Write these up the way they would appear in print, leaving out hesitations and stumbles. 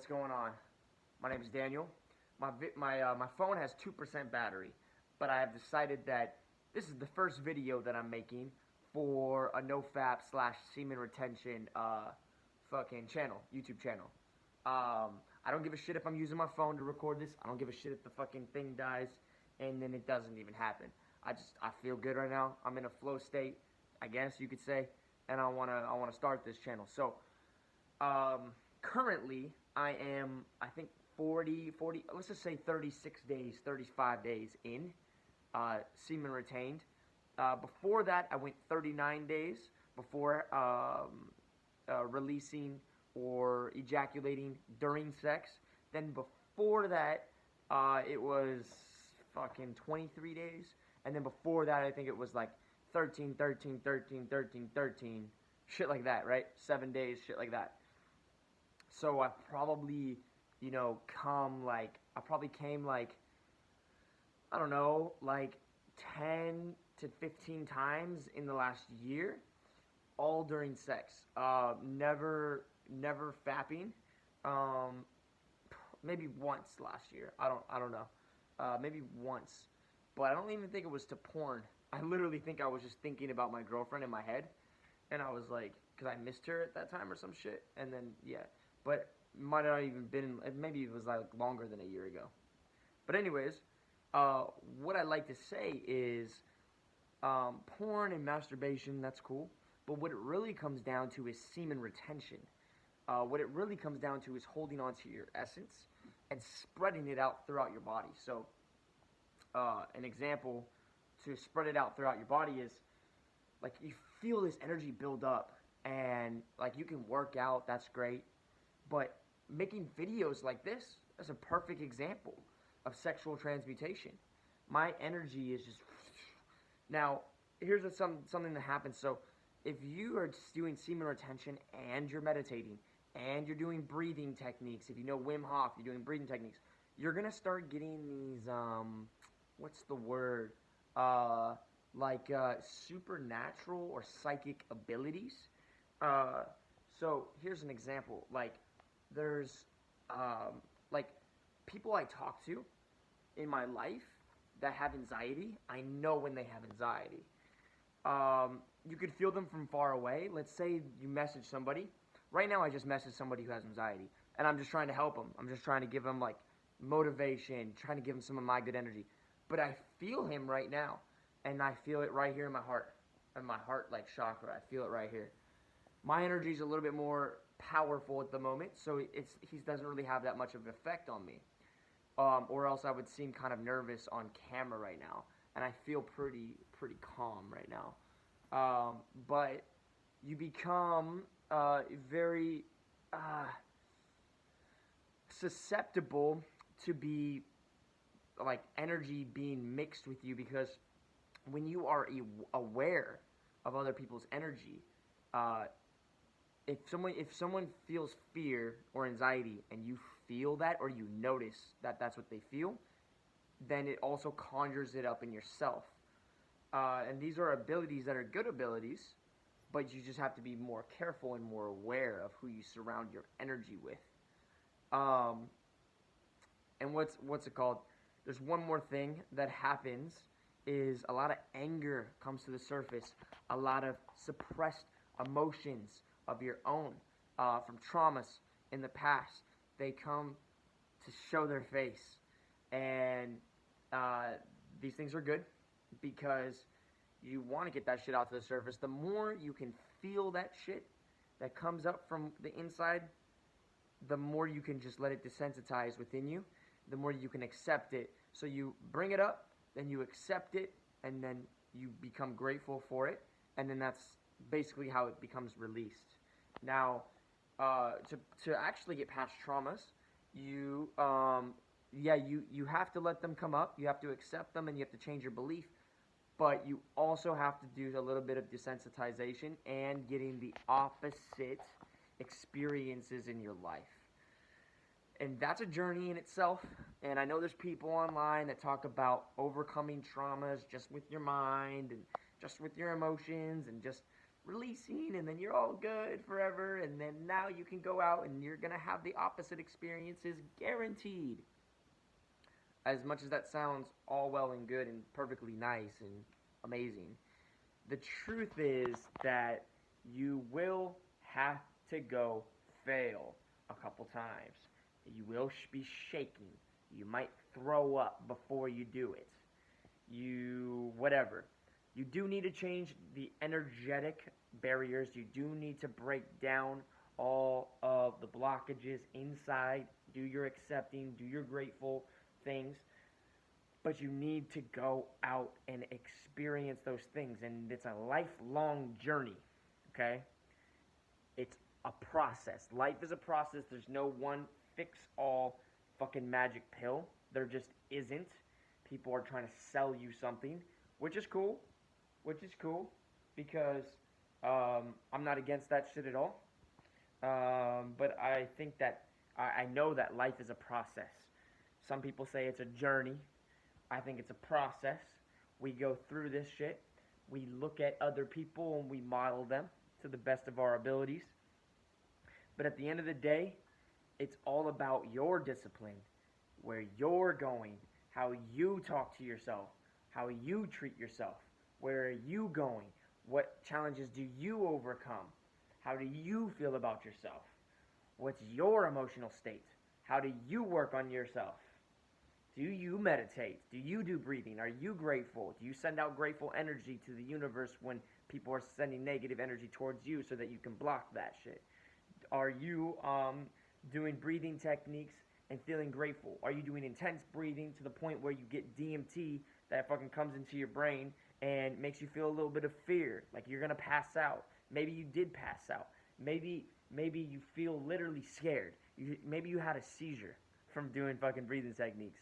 what's going on? My name is Daniel. My phone has 2% battery, but I have decided that this is the first video that I'm making for a nofap / semen retention fucking channel, YouTube channel. I don't give a shit if I'm using my phone to record this. I don't give a shit if the fucking thing dies and then it doesn't even happen. I feel good right now. I'm in a flow state, I guess you could say, and I wanna start this channel. So currently I am, I think 40, let's just say 36 days, 35 days in semen retained. Before that, I went 39 days before releasing or ejaculating during sex. Then before that, it was fucking 23 days. And then before that, I think it was like 13, 13, 13, 13, 13. Shit like that, right? 7 days, shit like that. So I probably, I probably came like, I don't know, like 10 to 15 times in the last year, all during sex. Never fapping. Maybe once last year. I don't know. Maybe once, but I don't even think it was to porn. I literally think I was just thinking about my girlfriend in my head, and I was like, because I missed her at that time or some shit, and then yeah. But might not even been, maybe it was like longer than a year ago. But anyways, what I like to say is porn and masturbation, that's cool. But what it really comes down to is semen retention. What it really comes down to is holding on to your essence and spreading it out throughout your body. So an example to spread it out throughout your body is like you feel this energy build up, and like you can work out, that's great. But making videos like this is a perfect example of sexual transmutation. My energy is just... Now, here's something that happens. So, if you are just doing semen retention and you're meditating and you're doing breathing techniques, if you know Wim Hof, you're doing breathing techniques, you're going to start getting these, what's the word? Supernatural or psychic abilities. So, here's an example. Like, there's people I talk to in my life that have anxiety. I know when they have anxiety. You could feel them from far away. Let's say you message somebody. Right now I just messaged somebody who has anxiety, and I'm just trying to help them. I'm just trying to give them like motivation, trying to give them some of my good energy. But I feel him right now, and I feel it right here in my heart, like chakra. I feel it right here. My energy is a little bit more powerful at the moment, so he doesn't really have that much of an effect on me. Or else I would seem kind of nervous on camera right now, and I feel pretty calm right now. But you become very susceptible to be like energy being mixed with you, because when you are aware of other people's energy, if someone feels fear or anxiety and you feel that, or you notice that that's what they feel, then it also conjures it up in yourself. And these are abilities that are good abilities, but you just have to be more careful and more aware of who you surround your energy with. And what's it called? There's one more thing that happens, is a lot of anger comes to the surface, a lot of suppressed emotions of your own from traumas in the past. They come to show their face, and these things are good because you want to get that shit out to the surface. The more you can feel that shit that comes up from the inside, the more you can just let it desensitize within you, the more you can accept it. So you bring it up, then you accept it, and then you become grateful for it, and then that's basically how it becomes released. Now, to actually get past traumas, you have to let them come up, you have to accept them, and you have to change your belief, but you also have to do a little bit of desensitization and getting the opposite experiences in your life. And that's a journey in itself, and I know there's people online that talk about overcoming traumas just with your mind and just with your emotions and just releasing, and then you're all good forever, and then now you can go out and you're gonna have the opposite experiences guaranteed. As much as that sounds all well and good and perfectly nice and amazing, the truth is that you will have to go fail a couple times. You will be shaking. You might throw up before you do it. Whatever. You do need to change the energetic barriers. You do need to break down all of the blockages inside. Do your accepting, do your grateful things. But you need to go out and experience those things. And it's a lifelong journey, okay? It's a process. Life is a process. There's no one fix-all fucking magic pill. There just isn't. People are trying to sell you something, which is cool. Because I'm not against that shit at all. But I think that I know that life is a process. Some people say it's a journey. I think it's a process. We go through this shit. We look at other people and we model them to the best of our abilities. But at the end of the day, it's all about your discipline, where you're going, how you talk to yourself, how you treat yourself, where are you going, what challenges do you overcome, how do you feel about yourself, what's your emotional state, how do you work on yourself. Do you meditate? Do you do breathing? Are you grateful? Do you send out grateful energy to the universe when people are sending negative energy towards you so that you can block that shit? Are you doing breathing techniques and feeling grateful? Are you doing intense breathing to the point where you get DMT that fucking comes into your brain and makes you feel a little bit of fear, like you're gonna pass out? Maybe you did pass out. Maybe you feel literally scared. Maybe you had a seizure from doing fucking breathing techniques.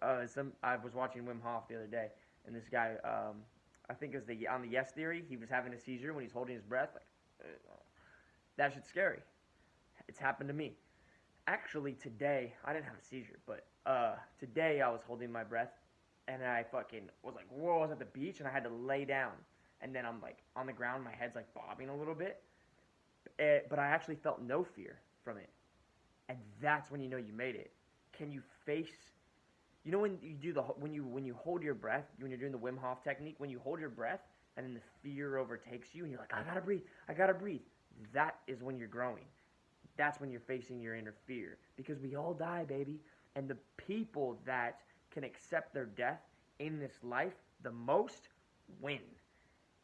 I was watching Wim Hof the other day, and this guy, I think it was on the yes theory, he was having a seizure when he's holding his breath. Like, that shit's scary. It's happened to me. Actually, today, I didn't have a seizure, but today I was holding my breath, and I fucking was like, whoa, I was at the beach, and I had to lay down. And then I'm like, on the ground, my head's like bobbing a little bit. But I actually felt no fear from it. And that's when you know you made it. Can you face... You know when you do when you hold your breath, when you're doing the Wim Hof technique, when you hold your breath and then the fear overtakes you and you're like, I gotta breathe. That is when you're growing. That's when you're facing your inner fear. Because we all die, baby. And the people that can accept their death in this life the most win.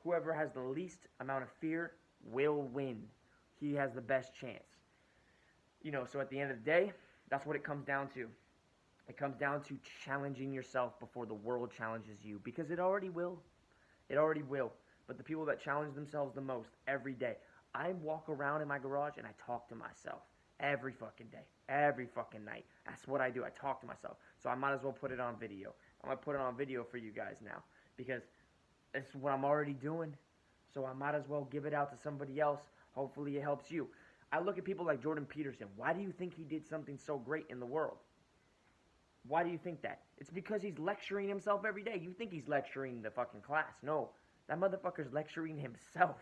Whoever has the least amount of fear will win. He has the best chance. So at the end of the day, that's what it comes down to. It comes down to challenging yourself before the world challenges you. Because it already will. It already will. But the people that challenge themselves the most every day. I walk around in my garage and I talk to myself. Every fucking day. Every fucking night. That's what I do. I talk to myself. So I might as well put it on video. I'm going to put it on video for you guys now. Because it's what I'm already doing. So I might as well give it out to somebody else. Hopefully it helps you. I look at people like Jordan Peterson. Why do you think he did something so great in the world? Why do you think that? It's because he's lecturing himself every day. You think he's lecturing the fucking class. No. That motherfucker's lecturing himself.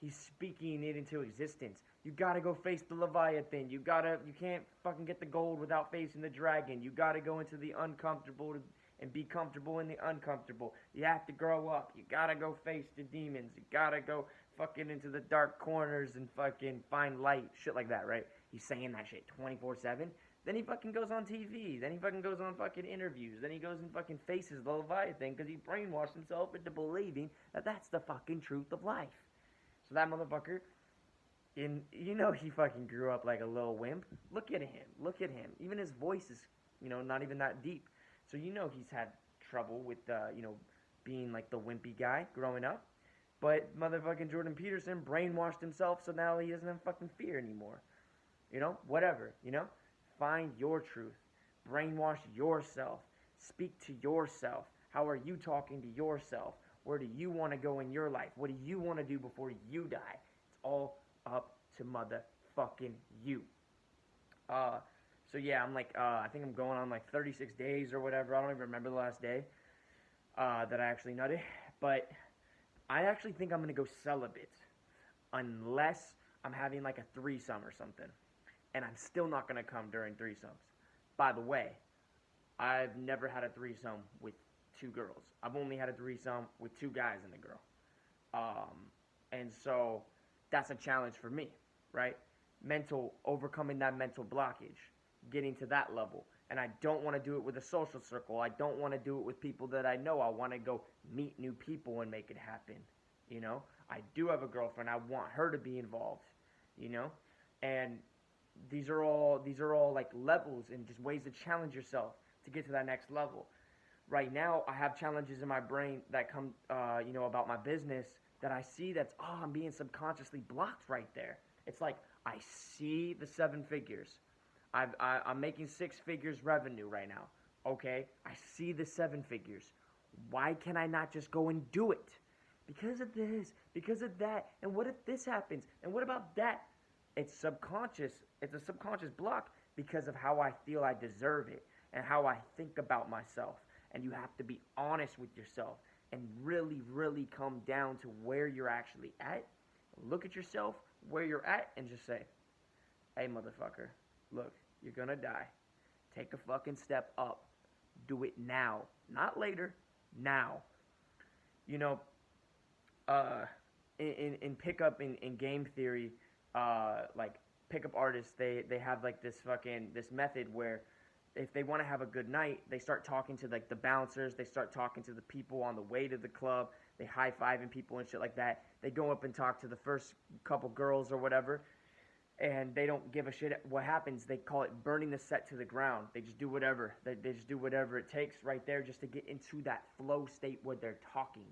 He's speaking it into existence. You gotta go face the Leviathan. You can't fucking get the gold without facing the dragon. You gotta go into the uncomfortable and be comfortable in the uncomfortable. You have to grow up. You gotta go face the demons. You gotta go fucking into the dark corners and fucking find light. Shit like that, right? He's saying that shit 24/7. Then he fucking goes on TV. Then he fucking goes on fucking interviews. Then he goes and fucking faces the Leviathan because he brainwashed himself into believing that that's the fucking truth of life. So that motherfucker, he fucking grew up like a little wimp. Look at him. Look at him. Even his voice is, not even that deep. So he's had trouble with, being like the wimpy guy growing up. But motherfucking Jordan Peterson brainwashed himself so now he doesn't have fucking fear anymore. Whatever, Find your truth. Brainwash yourself. Speak to yourself. How are you talking to yourself? Where do you want to go in your life? What do you want to do before you die? It's all up to motherfucking you. So yeah, I'm like, I think I'm going on like 36 days or whatever. I don't even remember the last day that I actually nutted. But I actually think I'm gonna go celibate unless I'm having like a threesome or something, and I'm still not gonna come during threesomes. By the way, I've never had a threesome with two girls. I've only had a threesome with two guys and a girl. And so that's a challenge for me, right? Overcoming that mental blockage, getting to that level. And I don't want to do it with a social circle. I don't want to do it with people that I know. I want to go meet new people and make it happen. You know, I do have a girlfriend. I want her to be involved. You know, and these are all like levels and just ways to challenge yourself to get to that next level. Right now, I have challenges in my brain that come, about my business that I see I'm being subconsciously blocked right there. It's like I see the 7 figures. I'm making 6 figures revenue right now. Okay, I see the 7 figures. Why can I not just go and do it? Because of this, because of that, and what if this happens? And what about that? It's subconscious. It's a subconscious block because of how I feel I deserve it and how I think about myself. And you have to be honest with yourself and really, really come down to where you're actually at. Look at yourself, where you're at, and just say, hey, motherfucker, look, you're gonna die. Take a fucking step up. Do it now. Not later. Now. You know, in pickup, in game theory, like pickup artists, they have like this method where if they want to have a good night, they start talking to like the bouncers, they start talking to the people on the way to the club, they high-fiving people and shit like that. They go up and talk to the first couple girls or whatever, and they don't give a shit what happens. They call it burning the set to the ground. They just do whatever. They just do whatever it takes right there just to get into that flow state where they're talking.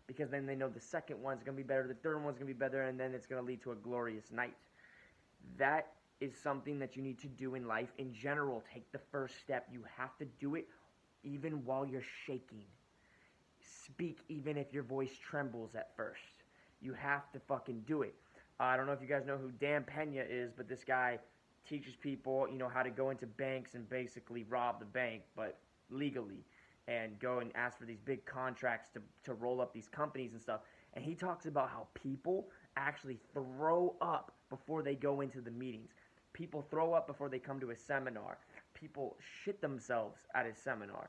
Because then they know the second one's going to be better, the third one's going to be better, and then it's going to lead to a glorious night. That is something that you need to do in life in general. Take the first step. You have to do it even while you're shaking. Speak even if your voice trembles at first. You have to fucking do it. I don't know if you guys know who Dan Pena is, but this guy teaches people, how to go into banks and basically rob the bank, but legally, and go and ask for these big contracts to roll up these companies and stuff. And he talks about how people actually throw up before they go into the meetings. People throw up before they come to a seminar. People shit themselves at a seminar.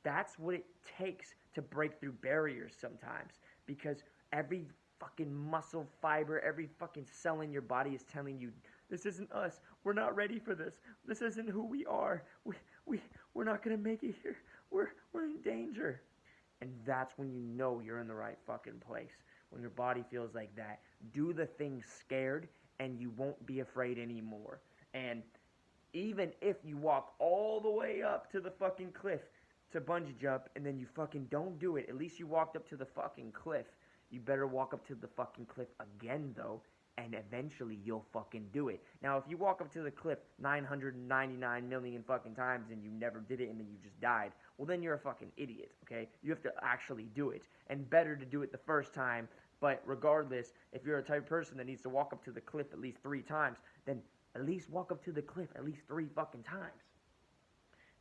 That's what it takes to break through barriers sometimes, because every fucking muscle fiber, every fucking cell in your body is telling you, this isn't us. We're not ready for this. This isn't who we are. We're not going to make it here. We're in danger. And that's when you know you're in the right fucking place. When your body feels like that, do the thing scared and you won't be afraid anymore. And even if you walk all the way up to the fucking cliff to bungee jump and then you fucking don't do it, at least you walked up to the fucking cliff. You better walk up to the fucking cliff again, though, and eventually you'll fucking do it. Now, if you walk up to the cliff 999 million fucking times and you never did it and then you just died, well, then you're a fucking idiot, okay? You have to actually do it. And better to do it the first time, but regardless, if you're a type of person that needs to walk up to the cliff at least 3 times, then at least walk up to the cliff at least 3 fucking times.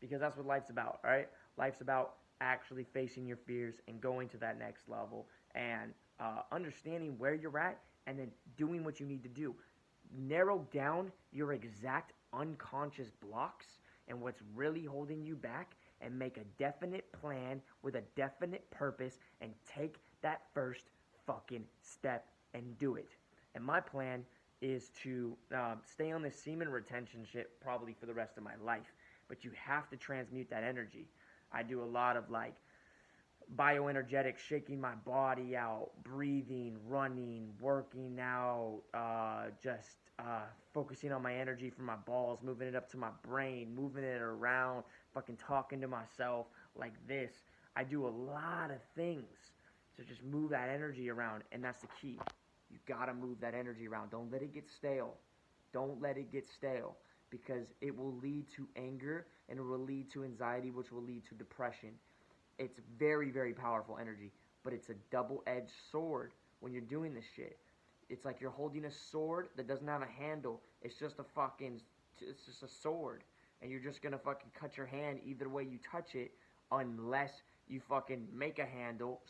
Because that's what life's about, all right? Life's about actually facing your fears and going to that next level and understanding where you're at and then doing what you need to do. Narrow down your exact unconscious blocks and what's really holding you back and make a definite plan with a definite purpose and take that first fucking step and do it. And my plan is to stay on this semen retention shit probably for the rest of my life. But you have to transmute that energy. I do a lot of like bioenergetics, shaking my body out, breathing, running, working out, just focusing on my energy from my balls, moving it up to my brain, moving it around, fucking talking to myself like this. I do a lot of things to just move that energy around, and that's the key. You gotta move that energy around. Don't let it get stale. Don't let it get stale, because it will lead to anger and it will lead to anxiety, which will lead to depression. It's very, very powerful energy, but it's a double-edged sword when you're doing this shit. It's like you're holding a sword that doesn't have a handle. It's just a sword, and you're just gonna fucking cut your hand either way you touch it, unless you fucking make a handle,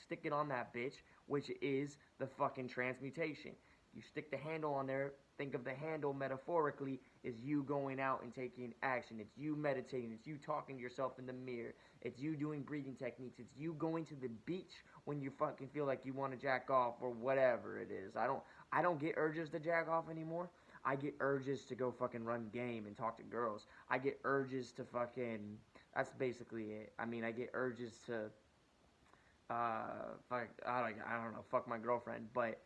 stick it on that bitch, which is the fucking transmutation. You stick the handle on there. Think of the handle metaphorically as you going out and taking action. It's you meditating. It's you talking to yourself in the mirror. It's you doing breathing techniques. It's you going to the beach when you fucking feel like you want to jack off or whatever it is. I don't get urges to jack off anymore. I get urges to go fucking run game and talk to girls. I get urges to fucking, that's basically it. I mean, I get urges to, fuck, I don't know, fuck my girlfriend. But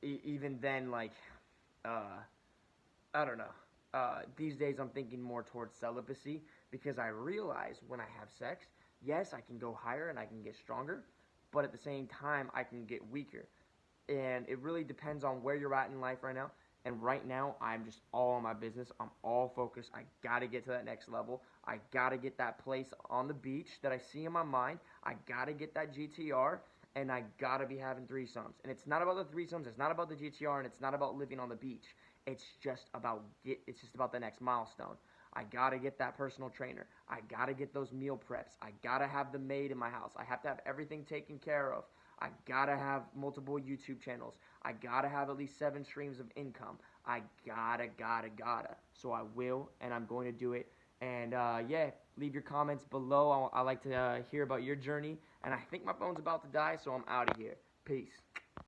even then, like, I don't know. These days I'm thinking more towards celibacy because I realize when I have sex, yes, I can go higher and I can get stronger, but at the same time, I can get weaker. And it really depends on where you're at in life right now. And right now, I'm just all on my business. I'm all focused. I got to get to that next level. I got to get that place on the beach that I see in my mind. I got to get that GTR, and I got to be having threesomes. And it's not about the threesomes. It's not about the GTR, and it's not about living on the beach. It's just about the next milestone. I got to get that personal trainer. I got to get those meal preps. I got to have the maid in my house. I have to have everything taken care of. I gotta have multiple YouTube channels. I gotta have at least 7 streams of income. I gotta. So I will, and I'm going to do it. And yeah, leave your comments below. I like to hear about your journey. And I think my phone's about to die, so I'm out of here. Peace.